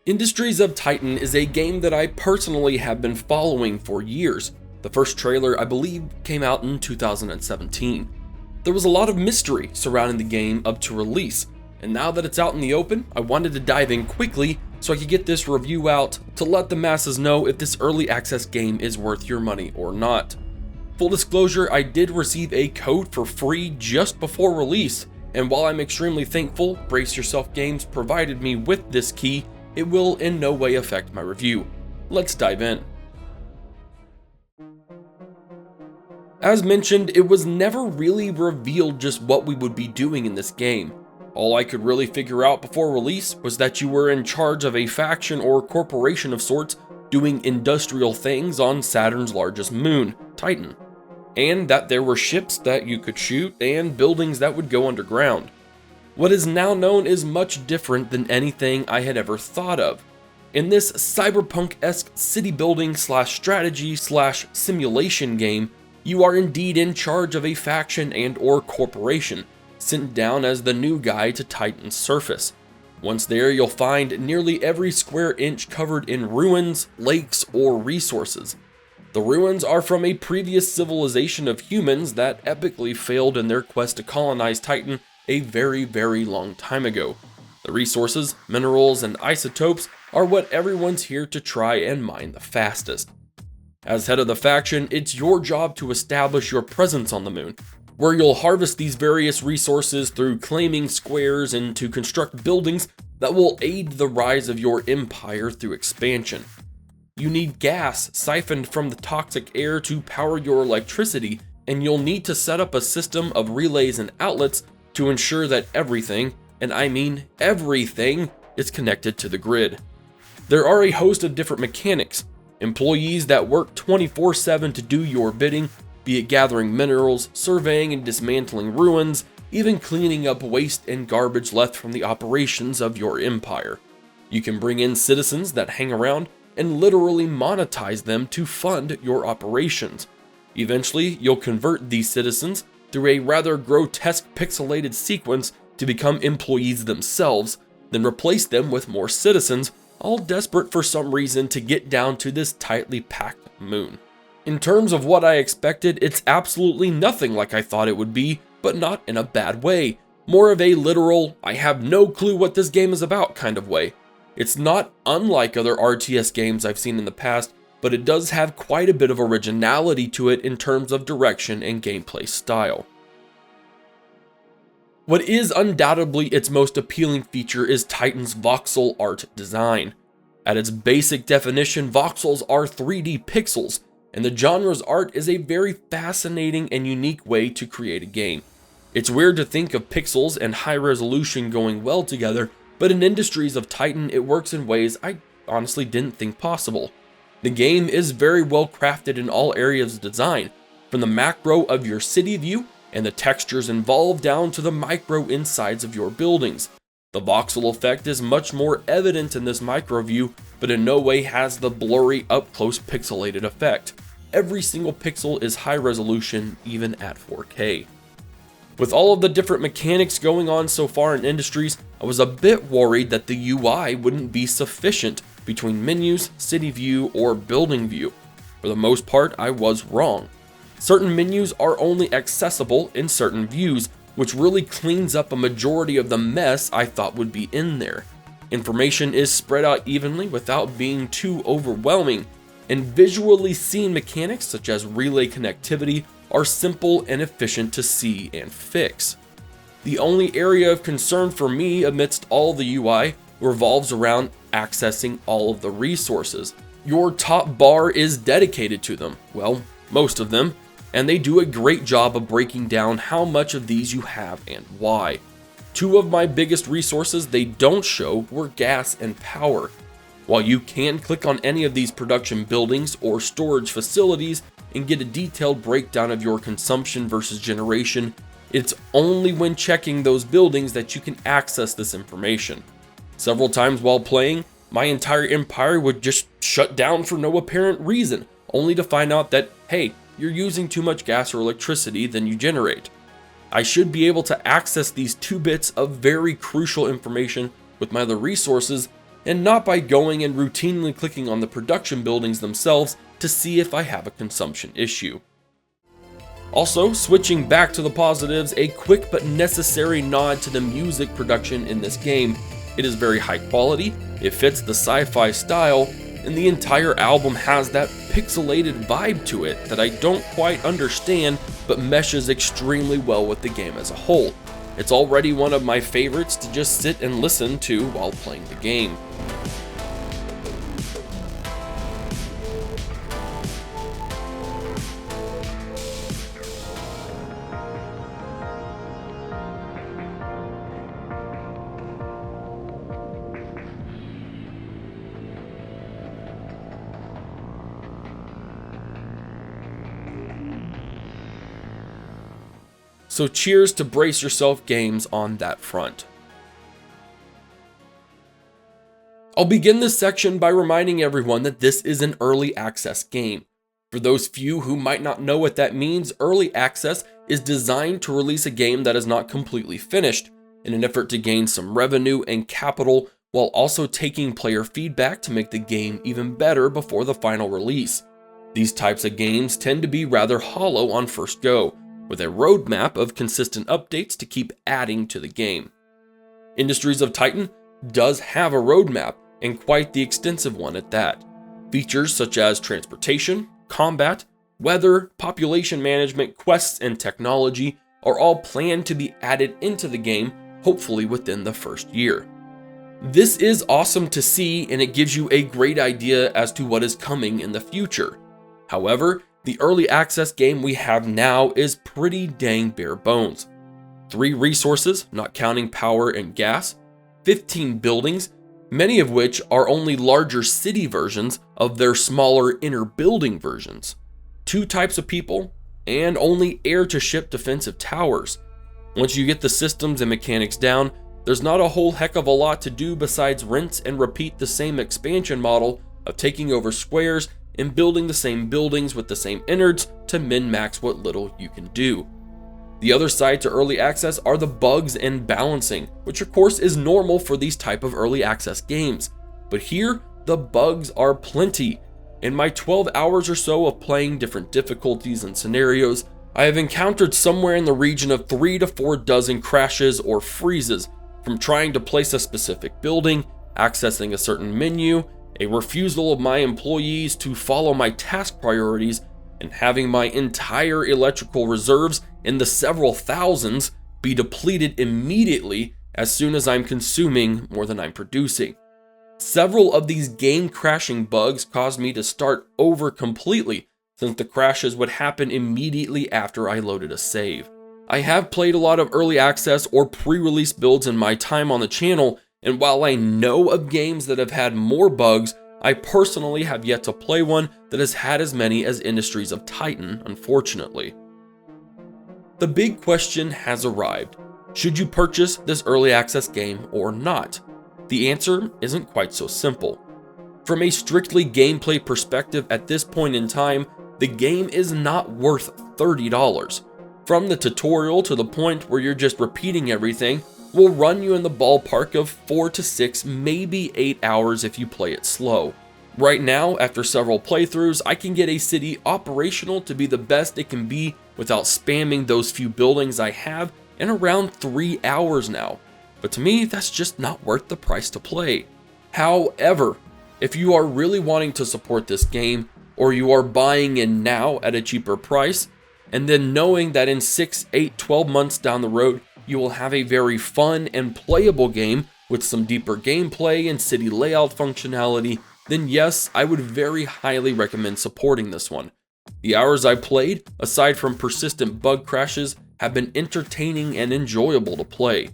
Industries of Titan is a game that I personally have been following for years. The first trailer, I believe, came out in 2017. There was a lot of mystery surrounding the game up to release, and now that it's out in the open, I wanted to dive in quickly so I could get this review out to let the masses know if this early access game is worth your money or not. Full disclosure, I did receive a code for free just before release, and while I'm extremely thankful Brace Yourself Games provided me with this key, it will in no way affect my review. Let's dive in. As mentioned, it was never really revealed just what we would be doing in this game. All I could really figure out before release was that you were in charge of a faction or corporation of sorts doing industrial things on Saturn's largest moon, Titan, and that there were ships that you could shoot and buildings that would go underground. What is now known is much different than anything I had ever thought of. In this cyberpunk-esque city building slash strategy slash simulation game, you are indeed in charge of a faction and or corporation, sent down as the new guy to Titan's surface. Once there, you'll find nearly every square inch covered in ruins, lakes, or resources. The ruins are from a previous civilization of humans that epically failed in their quest to colonize Titan a very, very long time ago. The resources, minerals, and isotopes are what everyone's here to try and mine the fastest. As head of the faction, it's your job to establish your presence on the moon, where you'll harvest these various resources through claiming squares and to construct buildings that will aid the rise of your empire through expansion. You need gas siphoned from the toxic air to power your electricity, and you'll need to set up a system of relays and outlets to ensure that everything, and I mean everything, is connected to the grid. There are a host of different mechanics, employees that work 24/7 to do your bidding, be it gathering minerals, surveying and dismantling ruins, even cleaning up waste and garbage left from the operations of your empire. You can bring in citizens that hang around and literally monetize them to fund your operations. Eventually, you'll convert these citizens through a rather grotesque pixelated sequence to become employees themselves, then replace them with more citizens, all desperate for some reason to get down to this tightly packed moon. In terms of what I expected, it's absolutely nothing like I thought it would be, but not in a bad way. More of a literal, I have no clue what this game is about kind of way. It's not unlike other RTS games I've seen in the past, but it does have quite a bit of originality to it in terms of direction and gameplay style. What is undoubtedly its most appealing feature is Titan's voxel art design. At its basic definition, voxels are 3D pixels, and the genre's art is a very fascinating and unique way to create a game. It's weird to think of pixels and high resolution going well together, but in Industries of Titan it works in ways I honestly didn't think possible. The game is very well crafted in all areas of design, from the macro of your city view and the textures involved down to the micro insides of your buildings. The voxel effect is much more evident in this micro view, but in no way has the blurry up-close pixelated effect. Every single pixel is high resolution, even at 4K. With all of the different mechanics going on so far in Industries, I was a bit worried that the UI wouldn't be sufficient between menus, city view, or building view. For the most part, I was wrong. Certain menus are only accessible in certain views, which really cleans up a majority of the mess I thought would be in there. Information is spread out evenly without being too overwhelming, and visually seen mechanics such as relay connectivity are simple and efficient to see and fix. The only area of concern for me amidst all the UI revolves around accessing all of the resources. Your top bar is dedicated to them, well, most of them, and they do a great job of breaking down how much of these you have and why. Two of my biggest resources they don't show were gas and power. While you can click on any of these production buildings or storage facilities and get a detailed breakdown of your consumption versus generation, it's only when checking those buildings that you can access this information. Several times while playing, my entire empire would just shut down for no apparent reason, only to find out that, hey, you're using too much gas or electricity than you generate. I should be able to access these 2 bits of very crucial information with my other resources, and not by going and routinely clicking on the production buildings themselves to see if I have a consumption issue. Also, switching back to the positives, a quick but necessary nod to the music production in this game. It is very high quality, it fits the sci-fi style, and the entire album has that pixelated vibe to it that I don't quite understand, but meshes extremely well with the game as a whole. It's already one of my favorites to just sit and listen to while playing the game. So cheers to Brace Yourself Games on that front. I'll begin this section by reminding everyone that this is an early access game. For those few who might not know what that means, early access is designed to release a game that is not completely finished, in an effort to gain some revenue and capital while also taking player feedback to make the game even better before the final release. These types of games tend to be rather hollow on first go, with a roadmap of consistent updates to keep adding to the game. Industries of Titan does have a roadmap, and quite the extensive one at that. Features such as transportation, combat, weather, population management, quests, and technology are all planned to be added into the game, hopefully within the first year. This is awesome to see, and it gives you a great idea as to what is coming in the future. However, the early access game we have now is pretty dang bare bones. 3 resources, not counting power and gas, 15 buildings, many of which are only larger city versions of their smaller inner building versions, 2 types of people, and only air-to-ship defensive towers. Once you get the systems and mechanics down, there's not a whole heck of a lot to do besides rinse and repeat the same expansion model of taking over squares and building the same buildings with the same innards to min-max what little you can do. The other side to early access are the bugs and balancing, which of course is normal for these type of early access games. But here, the bugs are plenty. In my 12 hours or so of playing different difficulties and scenarios, I have encountered somewhere in the region of 3 to 4 dozen crashes or freezes, from trying to place a specific building, accessing a certain menu, a refusal of my employees to follow my task priorities, and having my entire electrical reserves in the several thousands be depleted immediately as soon as I'm consuming more than I'm producing. Several of these game crashing bugs caused me to start over completely, since the crashes would happen immediately after I loaded a save. I have played a lot of early access or pre-release builds in my time on the channel, and while I know of games that have had more bugs, I personally have yet to play one that has had as many as Industries of Titan, unfortunately. The big question has arrived. Should you purchase this early access game or not? The answer isn't quite so simple. From a strictly gameplay perspective at this point in time, the game is not worth $30. From the tutorial to the point where you're just repeating everything, will run you in the ballpark of 4 to 6, maybe 8 hours if you play it slow. Right now, after several playthroughs, I can get a city operational to be the best it can be without spamming those few buildings I have in around 3 hours now. But to me, that's just not worth the price to play. However, if you are really wanting to support this game, or you are buying in now at a cheaper price, and then knowing that in 6, 8, 12 months down the road, you will have a very fun and playable game with some deeper gameplay and city layout functionality, then yes, I would very highly recommend supporting this one. The hours I played, aside from persistent bug crashes, have been entertaining and enjoyable to play.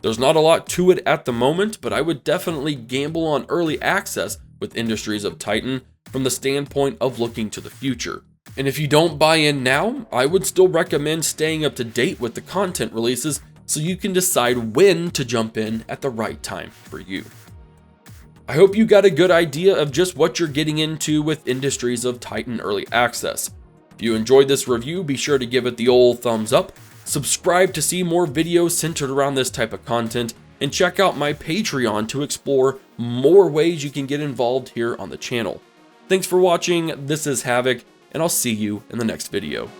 There's not a lot to it at the moment, but I would definitely gamble on early access with Industries of Titan from the standpoint of looking to the future. And if you don't buy in now, I would still recommend staying up to date with the content releases so you can decide when to jump in at the right time for you. I hope you got a good idea of just what you're getting into with Industries of Titan Early Access. If you enjoyed this review, be sure to give it the old thumbs up, subscribe to see more videos centered around this type of content, and check out my Patreon to explore more ways you can get involved here on the channel. Thanks for watching, this is Havoc, and I'll see you in the next video.